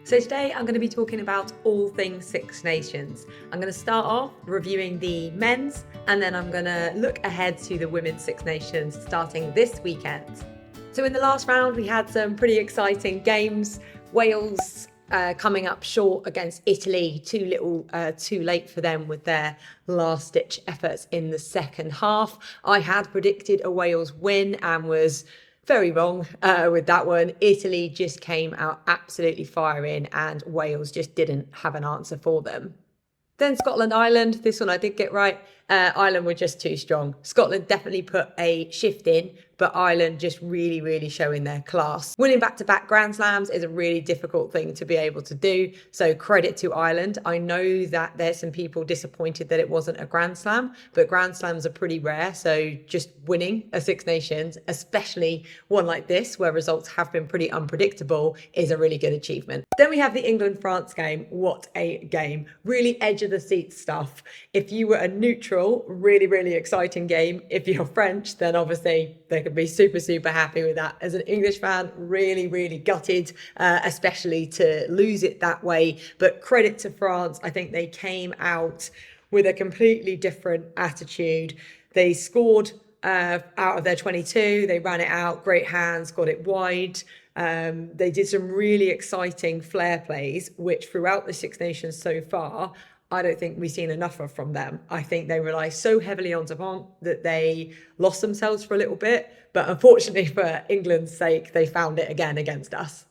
So today I'm going to be talking about all things Six Nations. I'm going to start off reviewing the men's and then I'm going to look ahead to the women's Six Nations starting this weekend. So in the last round we had some pretty exciting games. Wales coming up short against Italy, too late for them with their last-ditch efforts in the second half. I had predicted a Wales win and was very wrong with that one. Italy just came out absolutely firing and Wales just didn't have an answer for them. Then Scotland, Ireland. This one I did get right. Ireland were just too strong. Scotland definitely put a shift in, but Ireland just really showing their class. Winning back-to-back Grand Slams is a really difficult thing to be able to do. So credit to Ireland. I know that there's some people disappointed that it wasn't a Grand Slam, but Grand Slams are pretty rare. So just winning a Six Nations, especially one like this, where results have been pretty unpredictable, is a really good achievement. Then we have the England-France game. What a game. Really edge of the seat stuff. If you were a neutral, really exciting game. If you're French, then obviously they could be super happy with that. As an English fan, really gutted, especially to lose it that way. But credit to France. I think they came out with a completely different attitude. They scored out of their 22. They ran it out, great hands, got it wide. They did some really exciting flair plays, which throughout the Six Nations so far, I don't think we've seen enough of from them. I think they rely so heavily on Devon that they lost themselves for a little bit. But unfortunately for England's sake, they found it again against us.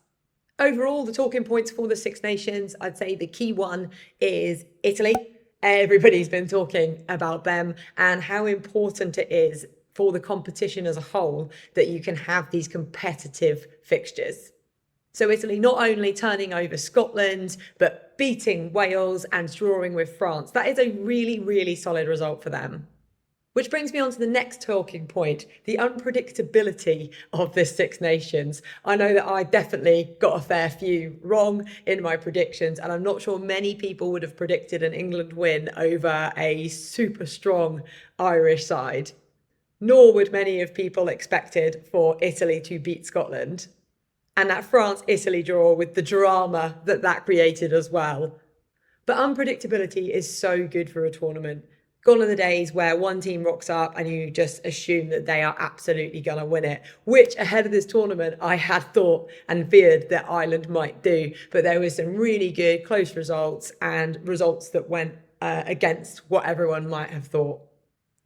Overall, the talking points for the Six Nations, I'd say the key one is Italy. Everybody's been talking about them and how important it is for the competition as a whole that you can have these competitive fixtures. So Italy not only turning over Scotland, but beating Wales and drawing with France. That is a really solid result for them. Which brings me on to the next talking point, the unpredictability of this Six Nations. I know that I definitely got a fair few wrong in my predictions, and I'm not sure many people would have predicted an England win over a super strong Irish side. Nor would many of people expected for Italy to beat Scotland. And that France-Italy draw with the drama that created as well. But unpredictability is so good for a tournament. Gone are the days where one team rocks up and you just assume that they are absolutely going to win it, which ahead of this tournament I had thought and feared that Ireland might do. But there were some really good close results and results that went against what everyone might have thought.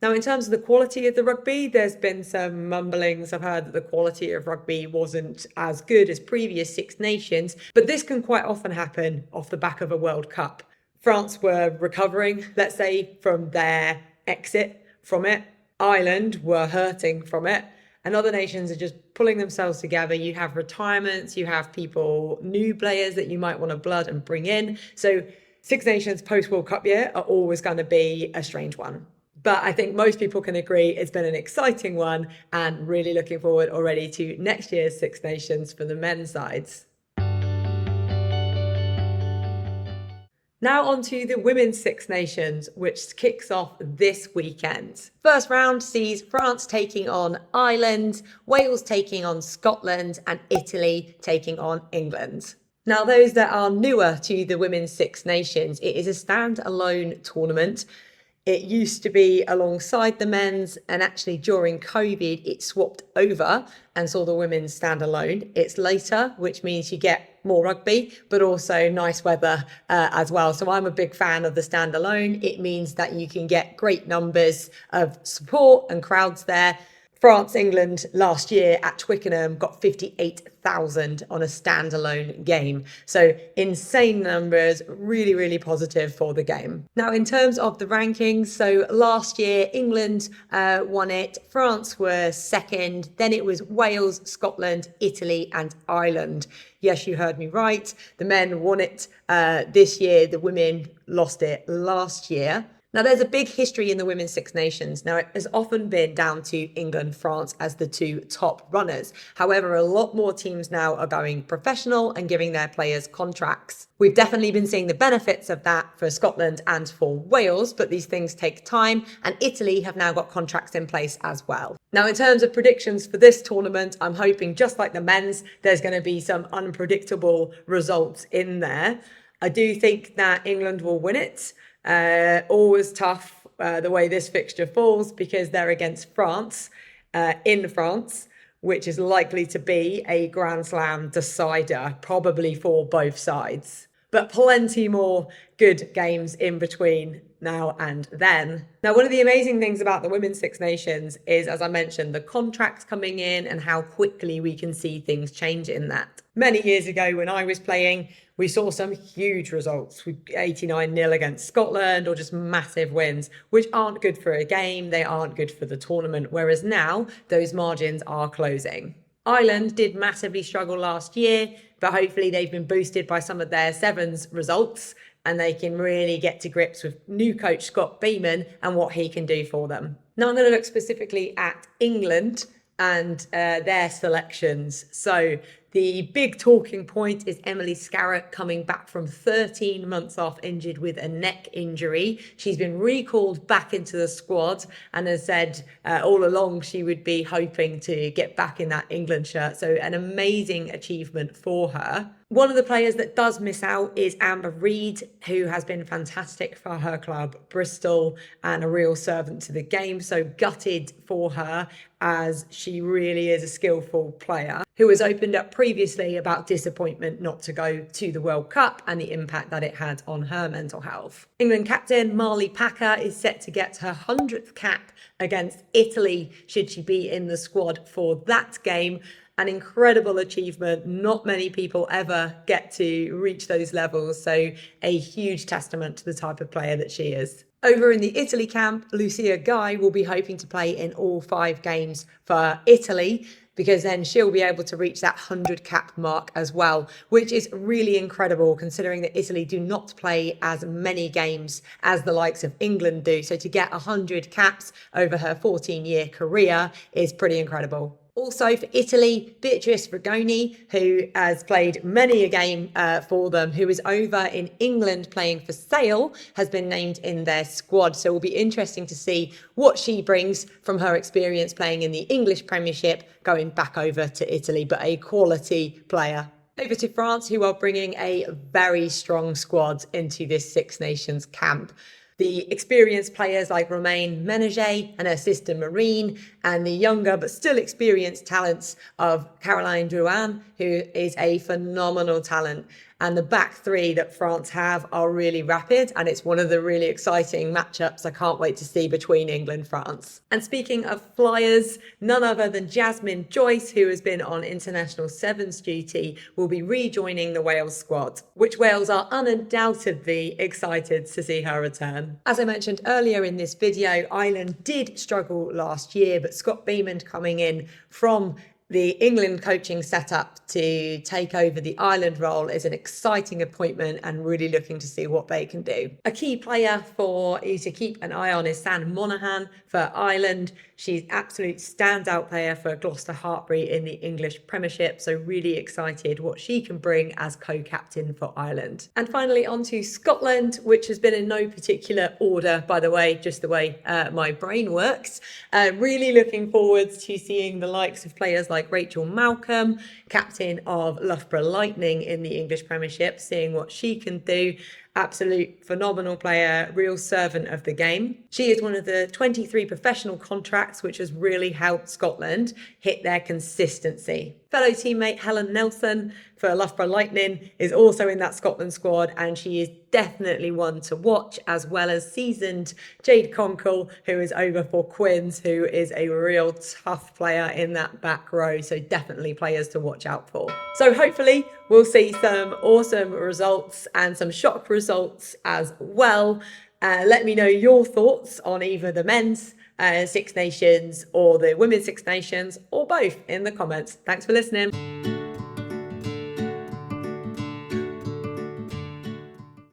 Now, in terms of the quality of the rugby, there's been some mumblings. I've heard that the quality of rugby wasn't as good as previous Six Nations, but this can quite often happen off the back of a World Cup. France were recovering, let's say, from their exit from it. Ireland were hurting from it. And other nations are just pulling themselves together. You have retirements, you have people, new players that you might want to blood and bring in. So Six Nations post-World Cup year are always going to be a strange one. But I think most people can agree it's been an exciting one and really looking forward already to next year's Six Nations for the men's sides. Now on to the women's Six Nations, which kicks off this weekend. First round sees France taking on Ireland, Wales taking on Scotland, and Italy taking on England. Now, those that are newer to the women's Six Nations, it is a standalone tournament. It used to be alongside the men's, and actually during COVID, it swapped over and saw the women stand alone. It's later, which means you get more rugby, but also nice weather as well. So I'm a big fan of the standalone. It means that you can get great numbers of support and crowds there. France, England last year at Twickenham got 58,000 on a standalone game. So insane numbers, really positive for the game. Now, in terms of the rankings, so last year, England won it, France were second, then it was Wales, Scotland, Italy and Ireland. Yes, you heard me right. The men won it this year, the women lost it last year. Now, there's a big history in the Women's Six Nations. Now, it has often been down to England, France as the two top runners. However, a lot more teams now are going professional and giving their players contracts. We've definitely been seeing the benefits of that for Scotland and for Wales, but these things take time, and Italy have now got contracts in place as well. Now, in terms of predictions for this tournament, I'm hoping, just like the men's, there's going to be some unpredictable results in there. I do think that England will win it. Always tough the way this fixture falls, because they're against France in France, which is likely to be a Grand Slam decider, probably for both sides. But plenty more good games in between now and then. Now, one of the amazing things about the Women's Six Nations is, as I mentioned, the contracts coming in and how quickly we can see things change in that. Many years ago when I was playing, we saw some huge results, 89-0 against Scotland, or just massive wins, which aren't good for a game, they aren't good for the tournament, whereas now those margins are closing. Ireland did massively struggle last year, but hopefully they've been boosted by some of their sevens results, and they can really get to grips with new coach Scott Beeman and what he can do for them. Now I'm going to look specifically at England and their selections. So the big talking point is Emily Scarratt coming back from 13 months off injured with a neck injury. She's been recalled back into the squad and has said all along she would be hoping to get back in that England shirt. So an amazing achievement for her. One of the players that does miss out is Amber Reid, who has been fantastic for her club, Bristol, and a real servant to the game. So gutted for her, as she really is a skillful player who has opened up previously about disappointment not to go to the World Cup and the impact that it had on her mental health. England captain Marley Packer is set to get her 100th cap against Italy, should she be in the squad for that game. An incredible achievement. Not many people ever get to reach those levels. So a huge testament to the type of player that she is. Over in the Italy camp, Lucia Guy will be hoping to play in all 5 games for Italy, because then she'll be able to reach that 100 cap mark as well, which is really incredible considering that Italy do not play as many games as the likes of England do. So to get 100 caps over her 14-year career is pretty incredible. Also for Italy, Beatrice Rigoni, who has played many a game for them, who is over in England playing for Sale, has been named in their squad. So it will be interesting to see what she brings from her experience playing in the English Premiership, going back over to Italy, but a quality player. Over to France, who are bringing a very strong squad into this Six Nations camp. The experienced players like Romain Ménager and her sister Marine, and the younger but still experienced talents of Caroline Drouin, who is a phenomenal talent. And the back three that France have are really rapid, and it's one of the really exciting matchups I can't wait to see between England and France. And speaking of flyers, none other than Jasmine Joyce, who has been on international sevens duty, will be rejoining the Wales squad, which Wales are undoubtedly excited to see her return. As I mentioned earlier in this video, Ireland did struggle last year, but Scott Beeman coming in from the England coaching setup to take over the Ireland role is an exciting appointment, and really looking to see what they can do. A key player for you to keep an eye on is Sam Monaghan for Ireland. She's absolute standout player for Gloucester Hartpury in the English Premiership, so really excited what she can bring as co-captain for Ireland. And finally on to Scotland, which has been in no particular order, by the way, just the way my brain works. Really looking forward to seeing the likes of players like Rachel Malcolm, captain of Loughborough Lightning in the English Premiership, seeing what she can do. Absolute phenomenal player, real servant of the game. She is one of the 23 professional contracts which has really helped Scotland hit their consistency. Fellow teammate Helen Nelson for Loughborough Lightning is also in that Scotland squad, and she is definitely one to watch, as well as seasoned Jade Conkle, who is over for Quins, who is a real tough player in that back row. So definitely players to watch out for. So hopefully we'll see some awesome results and some shock results as well. Let me know your thoughts on either the men's Six Nations or the women's Six Nations, or both, in the comments. Thanks for listening.